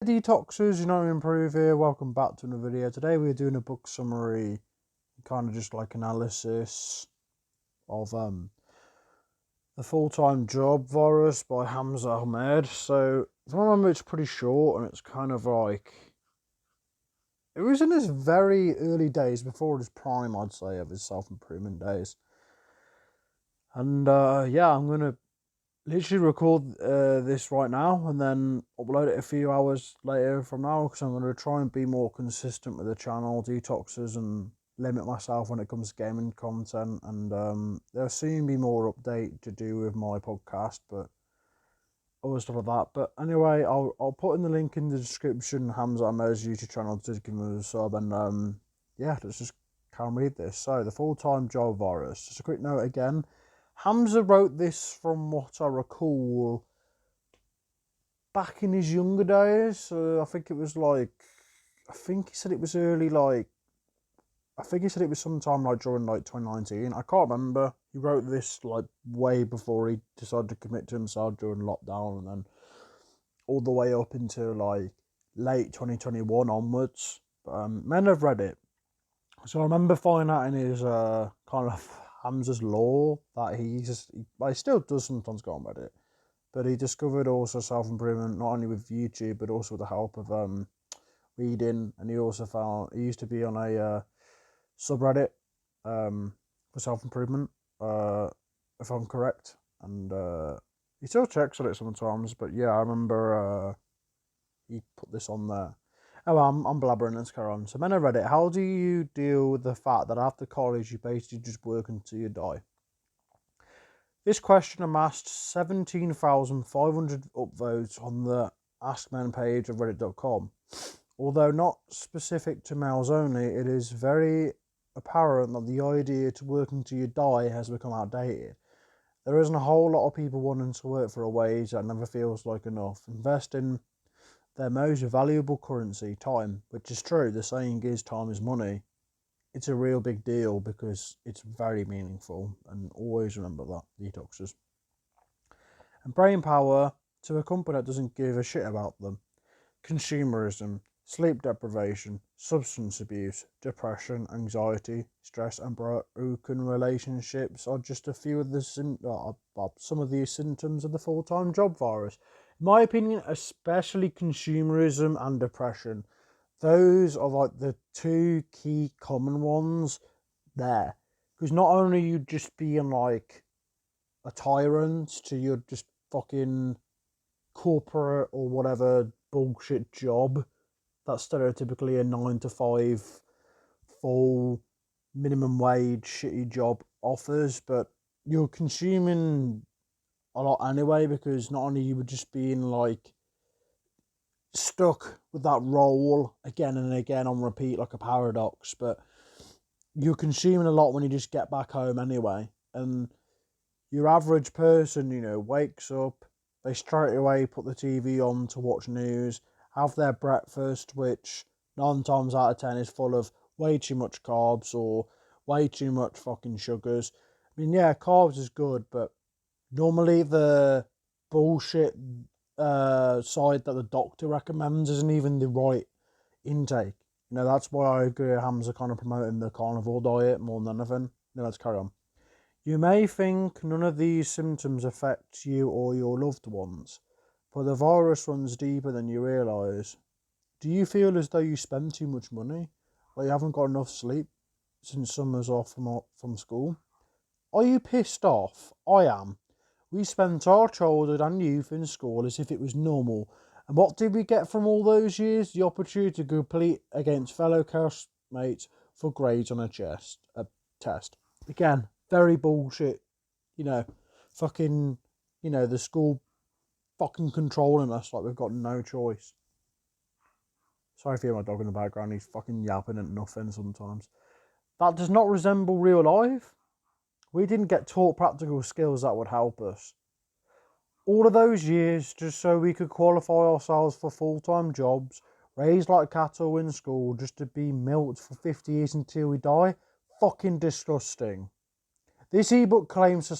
Detoxers, Improve here. Welcome back to another video. Today we're doing a book summary, kind of just like analysis of The Full-Time Job Virus by Hamza Ahmed. So if I remember, it's pretty short and it's kind of like it was in his very early days before his prime, I'd say, of his self-improvement days. And yeah, I'm gonna literally record this right now and then upload it a few hours later from now, because I'm going to try and be more consistent with the channel detoxes and limit myself when it comes to gaming content. And there'll soon be more update to do with my podcast, but other stuff like that. But anyway, I'll put in the link in the description, Hamza Ahmed's YouTube channel, to give me a sub. And yeah, let's just can read this. So, The Full-Time Job Virus. Just a quick note again. Hamza wrote this, from what I recall, back in his younger days. I think it was like, I think he said it was early, like, I think he said it was sometime like during like 2019. I can't remember. He wrote this like way before he decided to commit to himself during lockdown, and then all the way up into like late 2021 onwards. But men have read it. So I remember finding out in his kind of Hamza's law that he still does sometimes go on Reddit, but he discovered also self-improvement not only with YouTube but also with the help of reading. And he also found he used to be on a subreddit for self-improvement, if I'm correct, and he still checks on it sometimes. But yeah, I remember he put this on there. Oh, I'm blabbering. Let's carry on. So, men have read it. How do you deal with the fact that after college you basically just work until you die? This question amassed 17,500 upvotes on the Ask Men page of reddit.com. Although not specific to males only, it is very apparent that the idea to work until you die has become outdated. There isn't a whole lot of people wanting to work for a wage that never feels like enough. Invest in their most valuable currency, time, which is true. The saying is time is money. It's a real big deal because it's very meaningful, and always remember that, detoxers. And brain power to a company that doesn't give a shit about them. Consumerism, sleep deprivation, substance abuse, depression, anxiety, stress, and broken relationships are just a few of the some of the symptoms of the full-time job virus. In my opinion, especially consumerism and depression. Those are like the two key common ones there. Because not only you just being like a tyrant to your just fucking corporate or whatever bullshit job that's stereotypically a 9 to 5 full minimum wage shitty job offers, but you're consuming a lot anyway, because not only you were just being like stuck with that role again and again on repeat like a paradox, but you're consuming a lot when you just get back home anyway. And your average person, wakes up, they straight away put the TV on to watch news, have their breakfast, which 9 times out of 10 is full of way too much carbs or way too much fucking sugars. I mean, yeah, carbs is good, but normally the bullshit side that the doctor recommends isn't even the right intake. That's why I agree with Hamza kind of promoting the carnivore diet more than anything. Let's carry on. You may think none of these symptoms affect you or your loved ones, but the virus runs deeper than you realise. Do you feel as though you spend too much money? Like you haven't got enough sleep since summer's off from school? Are you pissed off? I am. We spent our childhood and youth in school as if it was normal. And what did we get from all those years? The opportunity to compete against fellow classmates for grades on a test. Again, very bullshit. Fucking, the school fucking controlling us like we've got no choice. Sorry if you hear my dog in the background, he's fucking yapping at nothing sometimes. That does not resemble real life. We didn't get taught practical skills that would help us. All of those years just so we could qualify ourselves for full-time jobs, raised like cattle in school just to be milked for 50 years until we die. Fucking disgusting. This ebook claims to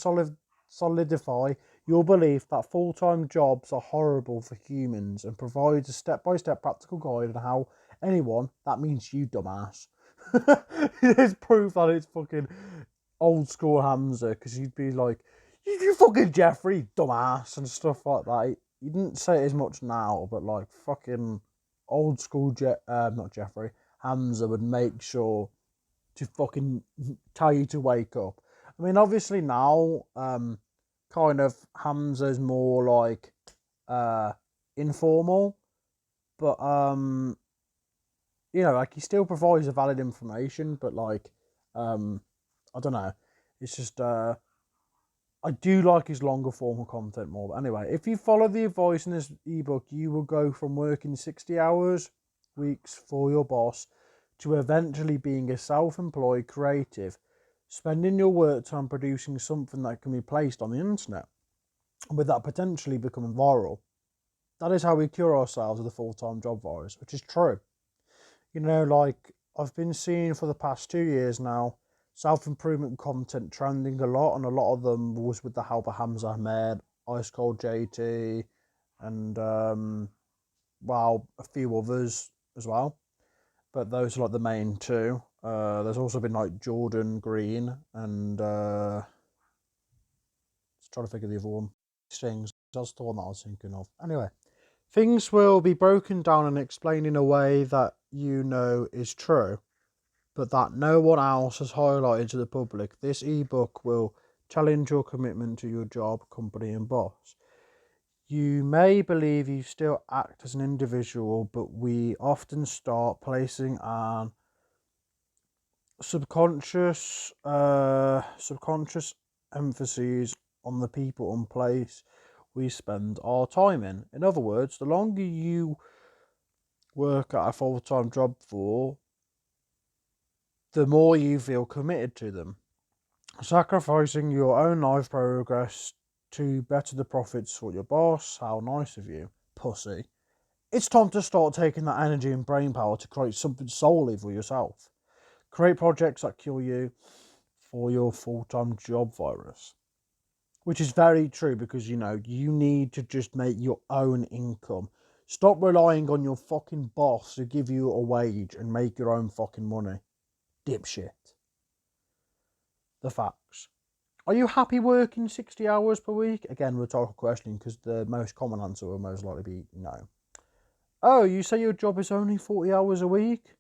solidify your belief that full-time jobs are horrible for humans and provides a step-by-step practical guide on how anyone, that means you dumbass, there's proof that it's fucking old school Hamza, because he'd be like, you fucking Jeffrey, dumbass, and stuff like that. He didn't say it as much now, but like fucking old school not Jeffrey, Hamza would make sure to fucking tell you to wake up. I mean, obviously now, kind of Hamza's more like informal, but you know, like he still provides a valid information, but like I don't know. It's just I do like his longer form of content more. But anyway, if you follow the advice in this ebook, you will go from working 60 hours weeks for your boss to eventually being a self-employed creative, spending your work time producing something that can be placed on the internet, with that potentially becoming viral. That is how we cure ourselves of the full-time job virus, which is true. You know, like I've been seeing for the past 2 years now, self-improvement content trending a lot, and a lot of them was with the help of Hamza, Ahmed, Ice Cold JT, and well, a few others as well. But those are like the main two. There's also been like Jordan Green and let's try to figure the other one. Things. That's the one that I was thinking of. Anyway, things will be broken down and explained in a way that you know is true, but that no one else has highlighted to the public. This ebook will challenge your commitment to your job, company, and boss. You may believe you still act as an individual, but we often start placing an subconscious emphases on the people and place we spend our time in. In other words, the longer you work at a full-time job for, the more you feel committed to them, sacrificing your own life progress to better the profits for your boss. How nice of you, pussy. It's time to start taking that energy and brain power to create something solely for yourself. Create projects that cure you for your full-time job virus. Which is very true, because, you know, you need to just make your own income. Stop relying on your fucking boss to give you a wage and make your own fucking money. Dipshit. The facts. Are you happy working 60 hours per week? Again, rhetorical question, because the most common answer will most likely be no. Oh, you say your job is only 40 hours a week?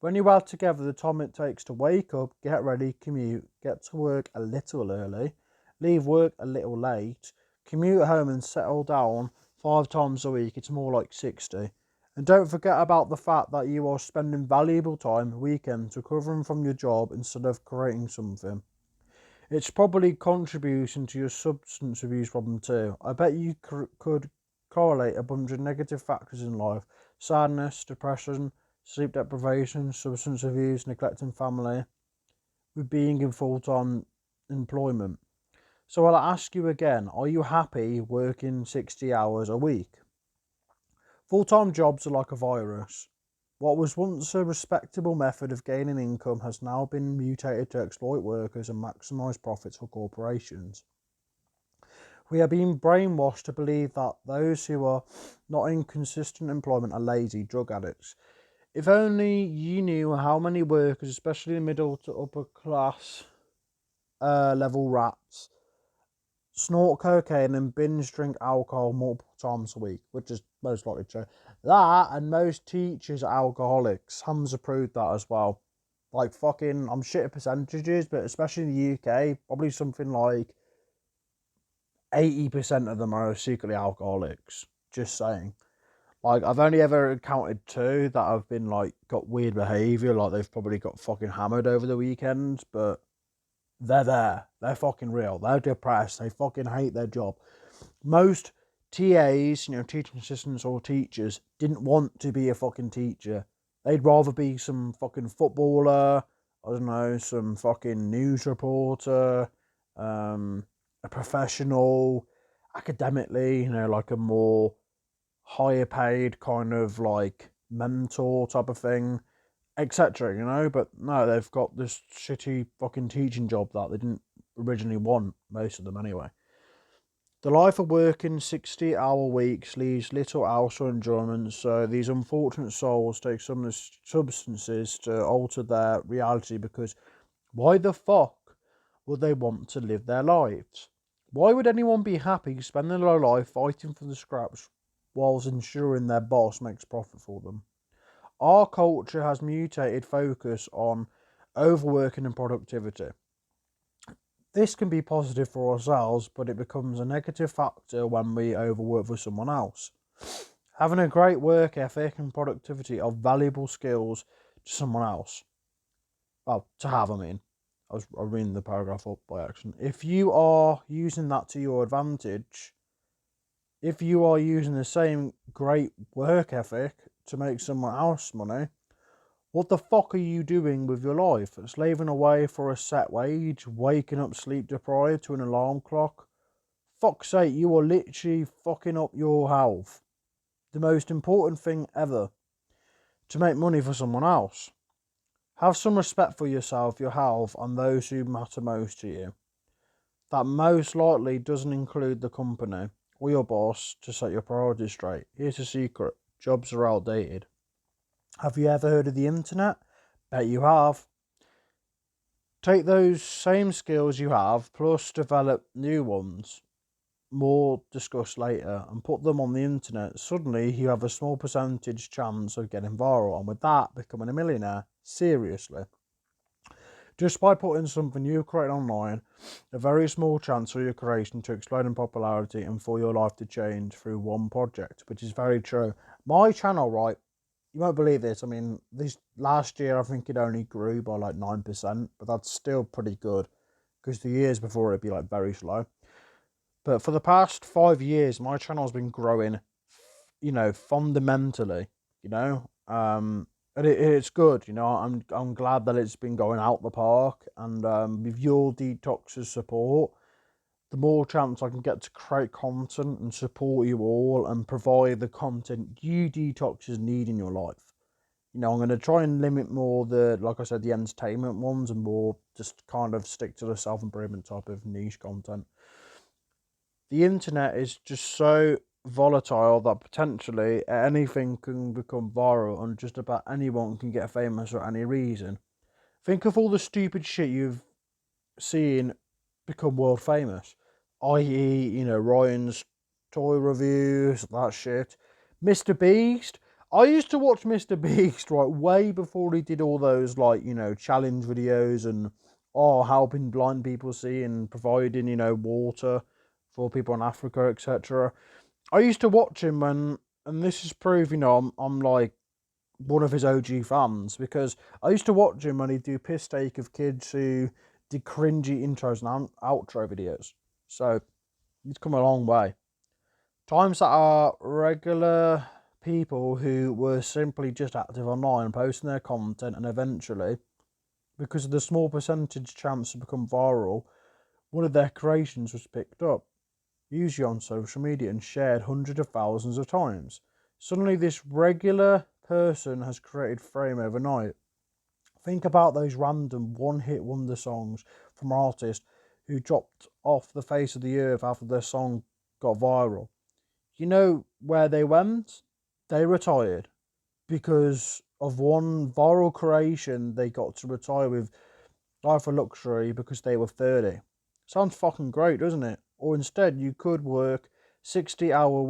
When you add together the time it takes to wake up, get ready, commute, get to work a little early, leave work a little late, commute home and settle down 5 times a week, it's more like 60. And don't forget about the fact that you are spending valuable time, weekends, recovering from your job instead of creating something. It's probably contributing to your substance abuse problem too. I bet you could correlate a bunch of negative factors in life: sadness, depression, sleep deprivation, substance abuse, neglecting family, with being in full-time employment. So I'll ask you again, are you happy working 60 hours a week? Full-time jobs are like a virus. What was once a respectable method of gaining income has now been mutated to exploit workers and maximise profits for corporations. We are being brainwashed to believe that those who are not in consistent employment are lazy drug addicts. If only you knew how many workers, especially middle to upper class level rats, snort cocaine and binge drink alcohol multiple times a week, which is most likely true. That, and most teachers are alcoholics. Hamza proved that as well. Like fucking, I'm shit at percentages, but especially in the UK, probably something like 80% of them are secretly alcoholics. Just saying. Like, I've only ever encountered 2 that have been, like, got weird behaviour, like they've probably got fucking hammered over the weekend, but they're there. They're fucking real. They're depressed. They fucking hate their job. Most TAs, you know, teaching assistants or teachers, didn't want to be a fucking teacher. They'd rather be some fucking footballer, I don't know, some fucking news reporter, a professional, academically, you know, like a more higher paid kind of like mentor type of thing, etc. You know, but no, they've got this shitty fucking teaching job that they didn't originally want, most of them anyway. The life of working 60-hour weeks leaves little else for enjoyment, so these unfortunate souls take some substances to alter their reality, because why the fuck would they want to live their lives? Why would anyone be happy spending their life fighting for the scraps whilst ensuring their boss makes profit for them? Our culture has mutated focus on overworking and productivity. This can be positive for ourselves, but it becomes a negative factor when we overwork for someone else. Having a great work ethic and productivity are valuable skills to someone else. Well, to have, I mean. I was reading the paragraph up by accident. If you are using that to your advantage, if you are using the same great work ethic to make someone else money, what the fuck are you doing with your life? Slaving away for a set wage, waking up sleep deprived to an alarm clock? Fuck's sake, you are literally fucking up your health. The most important thing ever, to make money for someone else. Have some respect for yourself, your health, and those who matter most to you. That most likely doesn't include the company or your boss to set your priorities straight. Here's a secret: jobs are outdated. Have you ever heard of the internet? Bet you have. Take those same skills you have, plus develop new ones, more discussed later, and put them on the internet. Suddenly you have a small percentage chance of getting viral, and with that, becoming a millionaire. Seriously. Just by putting something you create online, a very small chance for your creation to explode in popularity and for your life to change through one project, which is very true. My channel, right, you won't believe this. I mean, this last year, I think it only grew by like 9%, but that's still pretty good, because the years before it'd be like very slow. But for the past 5 years, my channel's been growing, fundamentally, and it's good. I'm glad that it's been going out the park, and with your detox's support, the more chance I can get to create content and support you all and provide the content you detoxers need in your life. I'm going to try and limit more like I said, the entertainment ones, and more just kind of stick to the self-improvement type of niche content. The internet is just so volatile that potentially anything can become viral, and just about anyone can get famous for any reason. Think of all the stupid shit you've seen become world famous, i.e., Ryan's toy reviews, that shit. Mr. Beast. I used to watch Mr. Beast right way before he did all those challenge videos and helping blind people see and providing water for people in Africa, etc. I used to watch him and this is proof I'm like one of his OG fans, because I used to watch him when he'd do piss take of kids who did cringy intros and outro videos. So he's come a long way. Times that are regular people who were simply just active online, posting their content, and eventually, because of the small percentage chance to become viral, one of their creations was picked up, usually on social media, and shared hundreds of thousands of times. Suddenly this regular person has created fame overnight. Think about those random one-hit wonder songs from artists who dropped off the face of the earth after their song got viral. You know where they went? They retired. Because of one viral creation, they got to retire with life of luxury because they were 30. Sounds fucking great, doesn't it? Or instead, you could work 60-hour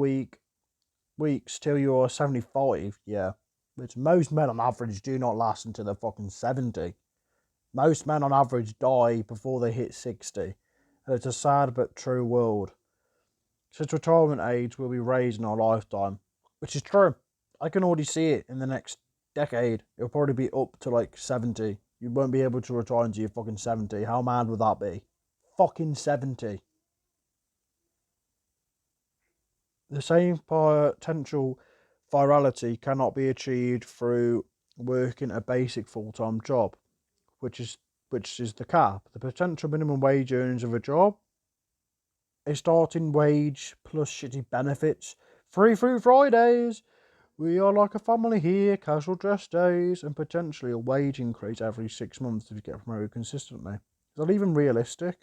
weeks till you're 75, yeah. Which most men on average do not last until they're fucking 70. Most men on average die before they hit 60. And it's a sad but true world. Since retirement age will be raised in our lifetime, which is true. I can already see it in the next decade. It'll probably be up to like 70. You won't be able to retire until you're fucking 70. How mad would that be? Fucking 70. The same potential virality cannot be achieved through working a basic full-time job, which is the cap. The potential minimum wage earnings of a job, a starting wage plus shitty benefits, free fruit Fridays, we are like a family here, casual dress days, and potentially a wage increase every 6 months if you get promoted consistently. Is that even realistic?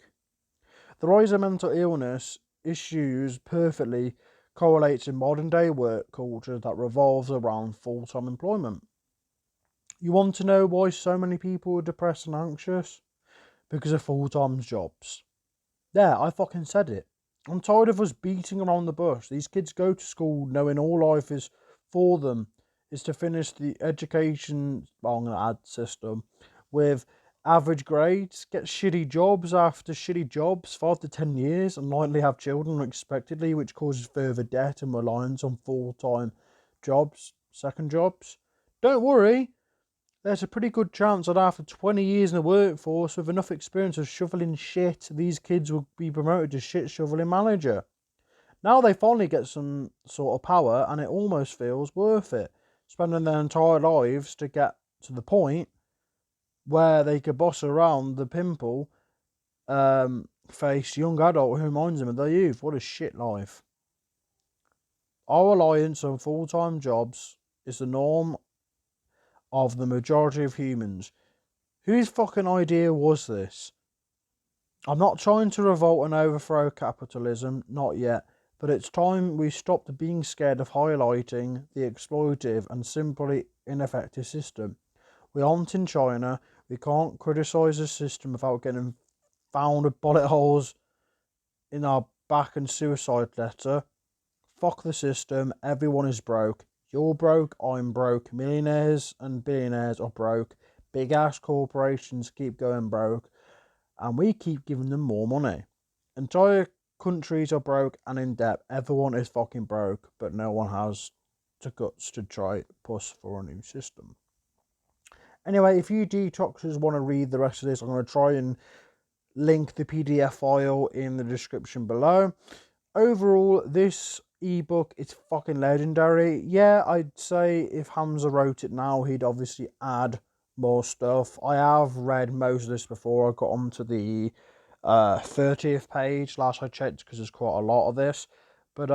The rise of mental illness issues perfectly correlates in modern day work culture that revolves around full-time employment. You want to know why so many people are depressed and anxious? Because of full-time jobs. There, I fucking said it. I'm tired of us beating around the bush. These kids go to school knowing all life is for them is to finish the education, well, I'm going to add system, with average grades, get shitty jobs after shitty jobs, 5 to 10 years, and likely have children unexpectedly, which causes further debt and reliance on full-time jobs, second jobs. Don't worry, there's a pretty good chance that after 20 years in the workforce with enough experience of shoveling shit, these kids will be promoted to shit shoveling manager. Now they finally get some sort of power and it almost feels worth it. Spending their entire lives to get to the point where they could boss around the pimple faced young adult who reminds them of their youth. What a shit life. Our reliance on full-time jobs is the norm of the majority of humans. Whose fucking idea was this? I'm not trying to revolt and overthrow capitalism, not yet, but it's time we stopped being scared of highlighting the exploitative and simply ineffective system. We aren't in China. We can't criticise the system without getting found with bullet holes in our back and suicide letter. Fuck the system. Everyone is broke. You're broke. I'm broke. Millionaires and billionaires are broke. Big ass corporations keep going broke. And we keep giving them more money. Entire countries are broke and in debt. Everyone is fucking broke, but no one has the guts to try push for a new system. Anyway, if you detoxers want to read the rest of this, I'm going to try and link the PDF file in the description below. Overall, this ebook is fucking legendary. Yeah, I'd say if Hamza wrote it now, he'd obviously add more stuff. I have read most of this before. I got onto the 30th page last I checked because there's quite a lot of this. But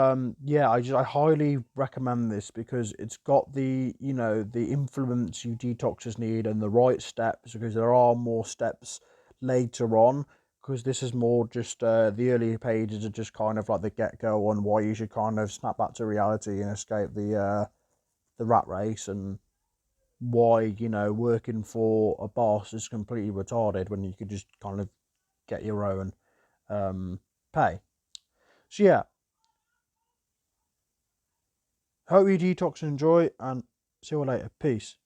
yeah, I highly recommend this because it's got the the influence you detoxers need and the right steps, because there are more steps later on. Because this is more just the earlier pages are just kind of like the get go on why you should kind of snap back to reality and escape the rat race, and why working for a boss is completely retarded when you could just kind of get your own pay. So yeah, hope you detox and enjoy, and see you later. Peace.